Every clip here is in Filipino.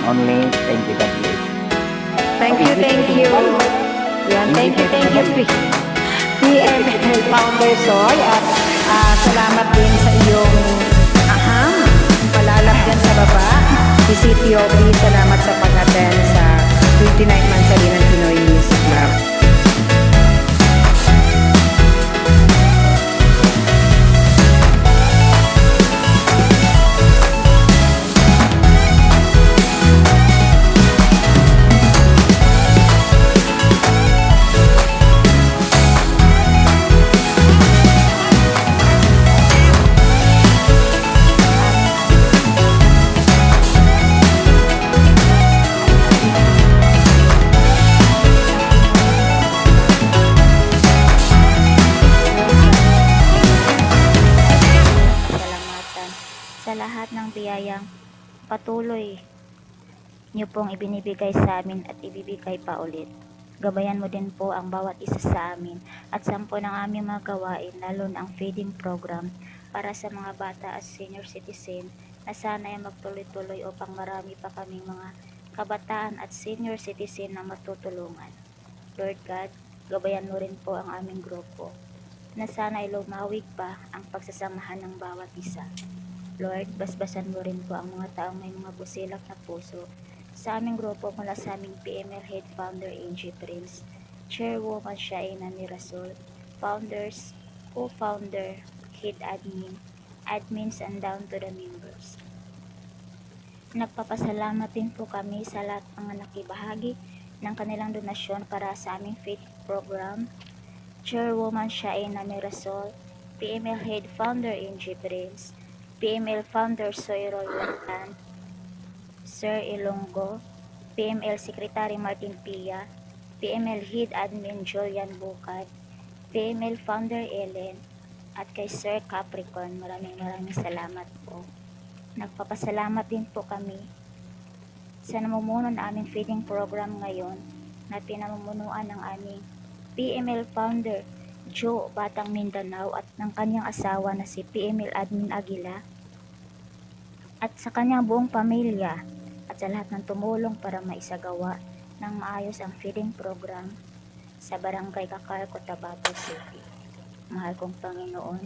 only. Thank you, God bless. Thank you, thank you. Yan, thank you, PML Founder Soy. At salamat din sa iyong aham, palalak dyan sa baba. Si CTOB, salamat sa pag-attend sa 29th Mansalinan Pinoy Music Club. Sa lahat ng biyayang patuloy niyo pong ibinibigay sa amin at ibibigay pa ulit. Gabayan mo din po ang bawat isa sa amin at sampo ng aming mga gawain, lalo na ang feeding program para sa mga bata at senior citizen na sana ay magtuloy-tuloy upang marami pa kaming mga kabataan at senior citizen na matutulungan. Lord God, gabayan mo rin po ang aming grupo na sana ay lumawig pa ang pagsasamahan ng bawat isa. Lord, basbasan mo rin po ang mga taong may mga busilak na puso sa aming grupo mula sa aming PML Head Founder Angie Prince, Chairwoman Shaina Mirasol, Founders, Co-Founder, Head Admin, Admins and down to the members. Nagpapasalamat din po kami sa lahat ng mga nakibahagi ng kanilang donasyon para sa aming faith program, Chairwoman Shaina Mirasol, PML Head Founder Angie Prince, PML Founder Soy Royaltan, Sir Ilonggo, PML Secretary Martin Pia, PML Head Admin Julian Bukad, PML Founder Ellen, at kay Sir Capricorn. Maraming salamat po. Nagpapasalamat din po kami sa namumuno na aming feeding program ngayon na pinamumunuan ng aming PML Founder Joe Batang Mindanao at ng kanyang asawa na si PML Admin Aguila at sa kanyang buong pamilya at sa lahat ng tumulong para maisagawa ng maayos ang feeding program sa Barangay Kacar, Cotabato City. Mahal kong Panginoon,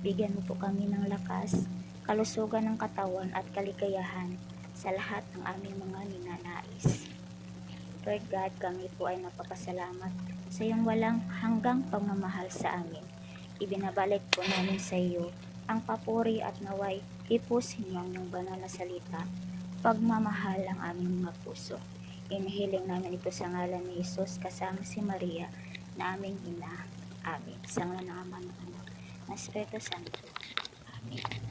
bigyan mo po kami ng lakas, kalusugan ng katawan at kaligayahan sa lahat ng aming mga ninanais. Lord God, kami po ay napapasalamat sa iyong walang hanggang pagmamahal sa amin. Ibinabalik po namin sa iyo ang papuri at naway ipusin niyo ang iyong banal na salita, pagmamahal ang aming mga puso. Inihiling namin ito sa ngalan ni Jesus kasama si Maria na aming ina. Amen. Sa ngalan ng Ama ng Anak ng Espiritu Santo. Amen.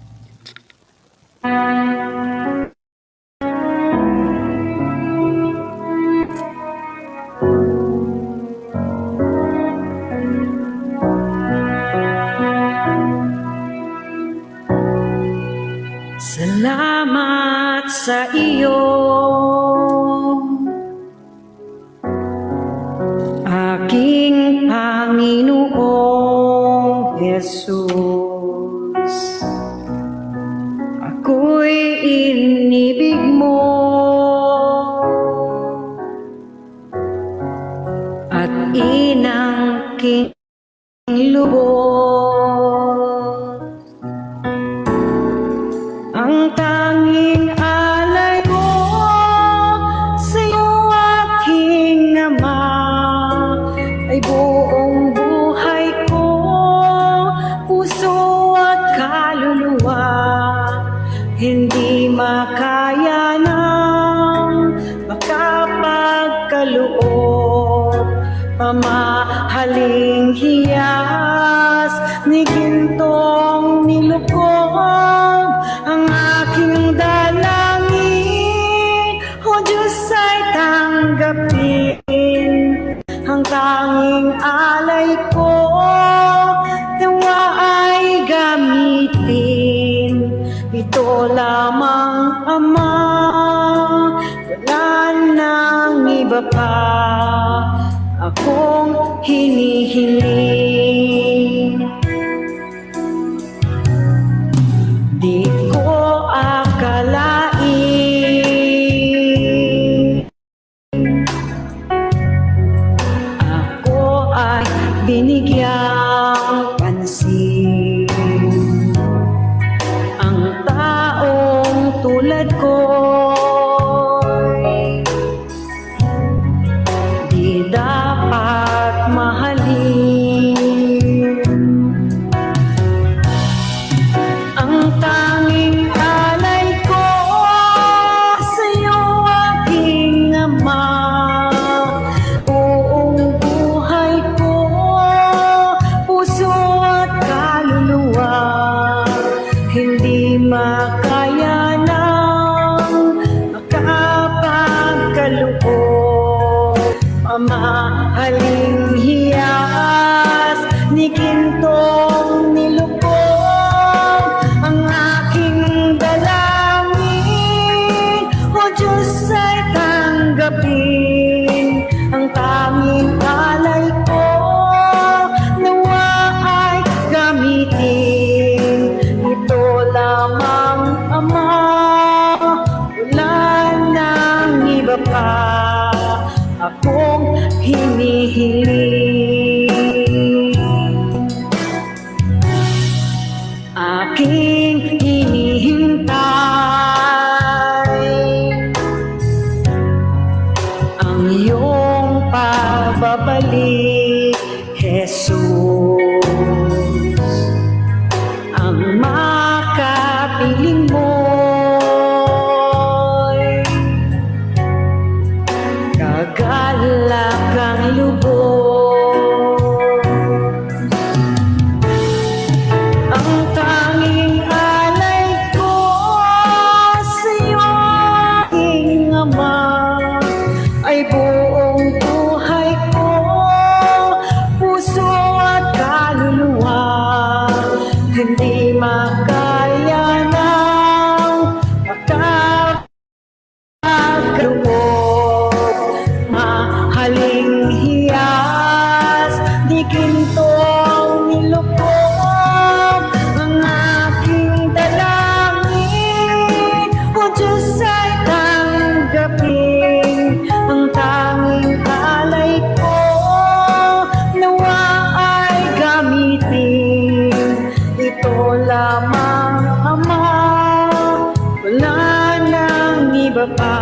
Salamat sa iyo, aking Panginoong Jesus. Ako'y inibig mo at inangking lubos. Ang tanging alay ko sa'yo, aking Ama, ay buong buhay ko, puso at kaluluwa. Hindi makaya ng makapagkaloob, pamahaling hiyas ni gintong nilukog. Ang aking dalangin, O Diyos, ay tanggapin. Ang tanging alay ko, nawa ay gamitin. Ito lamang, Ama, wala nang iba pa akong hinihiling. Di ko akalain mahaling hiyas ni Gintong nilubog ang aking dalangin. O Diyos ay tanggapin ang tanging alay ko, nawa ay gamitin ito lamang, Ama. Wala nang iba pa akong hinihiling. Aking hinihintay ang iyong pagbabalik, Jesus. Ang makapiling mo'y kagalak ang lubos. Ang tanging alay ko sa'yo, aking Ama, ay buong buhay ko, puso at kaluluwa. Hindi makaya ng makapagluwag, mahaling hiyas di Gintong nilubog ang aking dalangin. O Diyos ay tanggapin ang tanging alay ko, nawa ay gamitin ito lamang, Ama. Wala nang iba pa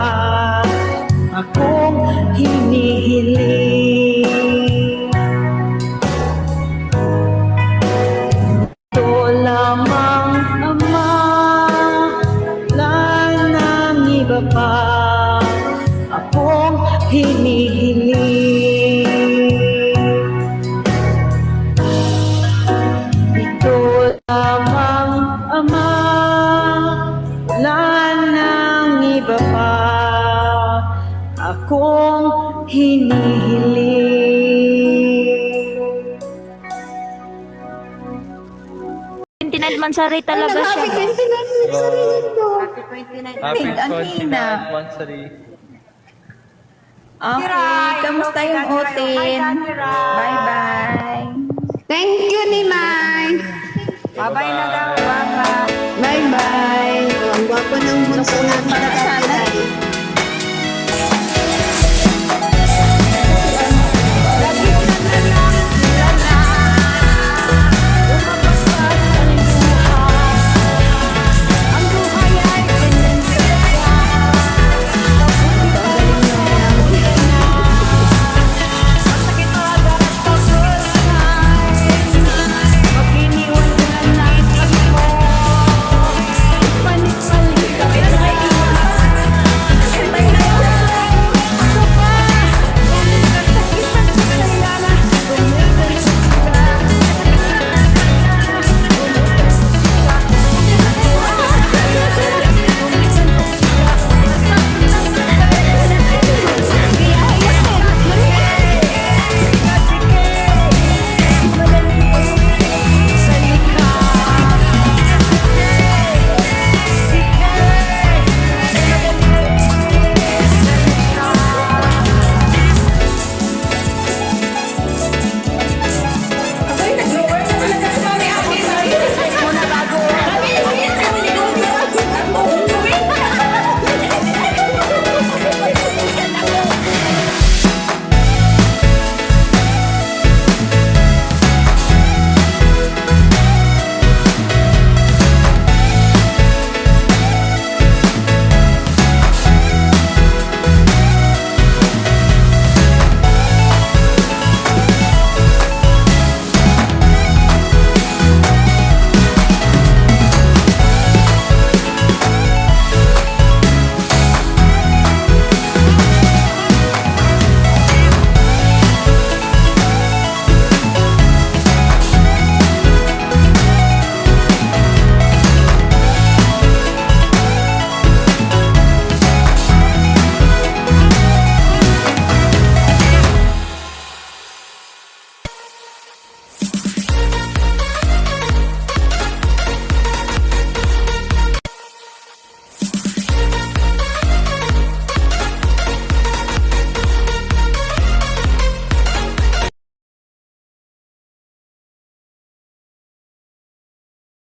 akong hinihiling. Ito lamang, Ama. Wala nang iba pa akong hinihiling. Ito lamang, Ama. Wala nang iba pa akong hinihiling. 29 Mansari talaga siya. Happy 29th Mansari. Okay, kamusta yung otin? Bye-bye. Thank you ni Mai. Bye-bye na daw, bye-bye. Bye-bye. Ang gwapo ng bunso natin.